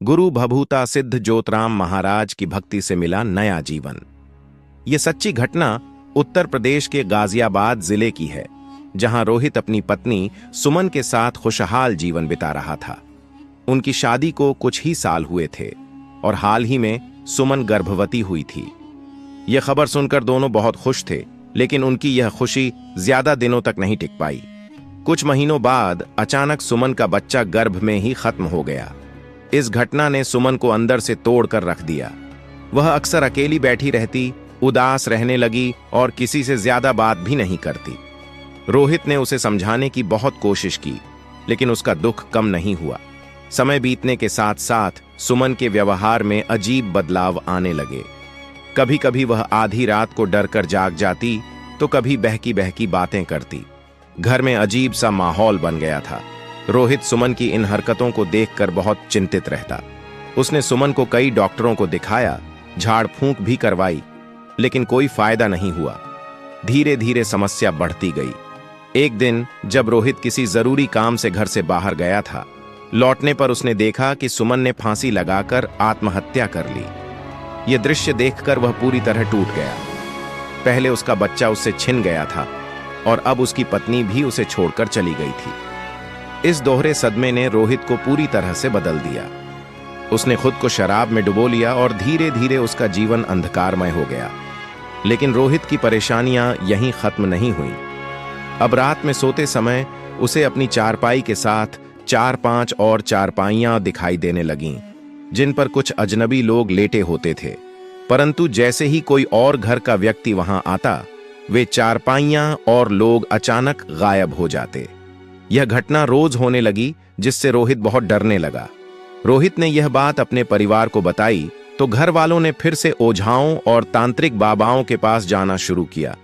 गुरु भभूता सिद्ध ज्योतराम महाराज की भक्ति से मिला नया जीवन। ये सच्ची घटना उत्तर प्रदेश के गाजियाबाद जिले की है, जहां रोहित अपनी पत्नी सुमन के साथ खुशहाल जीवन बिता रहा था। उनकी शादी को कुछ ही साल हुए थे और हाल ही में सुमन गर्भवती हुई थी। यह खबर सुनकर दोनों बहुत खुश थे, लेकिन उनकी यह खुशी ज्यादा दिनों तक नहीं टिक पाई। कुछ महीनों बाद अचानक सुमन का बच्चा गर्भ में ही खत्म हो गया। इस घटना ने सुमन को अंदर से तोड़कर रख दिया। वह अक्सर अकेली बैठी रहती, उदास रहने लगी और किसी से ज्यादा बात भी नहीं करती। रोहित ने उसे समझाने की बहुत कोशिश की, लेकिन उसका दुख कम नहीं हुआ। समय बीतने के साथ साथ सुमन के व्यवहार में अजीब बदलाव आने लगे। कभी कभी वह आधी रात को डरकर जाग जाती, तो कभी बहकी बहकी बातें करती। घर में अजीब सा माहौल बन गया था। रोहित सुमन की इन हरकतों को देखकर बहुत चिंतित रहता। उसने सुमन को कई डॉक्टरों को दिखाया, झाड़ फूंक भी करवाई, लेकिन कोई फायदा नहीं हुआ। धीरे धीरे समस्या बढ़ती गई। एक दिन जब रोहित किसी जरूरी काम से घर से बाहर गया था, लौटने पर उसने देखा कि सुमन ने फांसी लगाकर आत्महत्या कर ली। यह दृश्य देखकर वह पूरी तरह टूट गया। पहले उसका बच्चा उससे छिन गया था और अब उसकी पत्नी भी उसे छोड़कर चली गई थी। इस दोहरे सदमे ने रोहित को पूरी तरह से बदल दिया। उसने खुद को शराब में डुबो लिया और धीरे धीरे उसका जीवन अंधकारमय हो गया। लेकिन रोहित की परेशानियां यहीं खत्म नहीं हुई। अब रात में सोते समय उसे अपनी चारपाई के साथ 4-5 और चारपाइयां दिखाई देने लगीं, जिन पर कुछ अजनबी लोग लेटे होते थे। परंतु जैसे ही कोई और घर का व्यक्ति वहां आता, वे चारपाइयां और लोग अचानक गायब हो जाते। यह घटना रोज होने लगी, जिससे रोहित बहुत डरने लगा। रोहित ने यह बात अपने परिवार को बताई, तो घर वालों ने फिर से ओझाओं और तांत्रिक बाबाओं के पास जाना शुरू किया।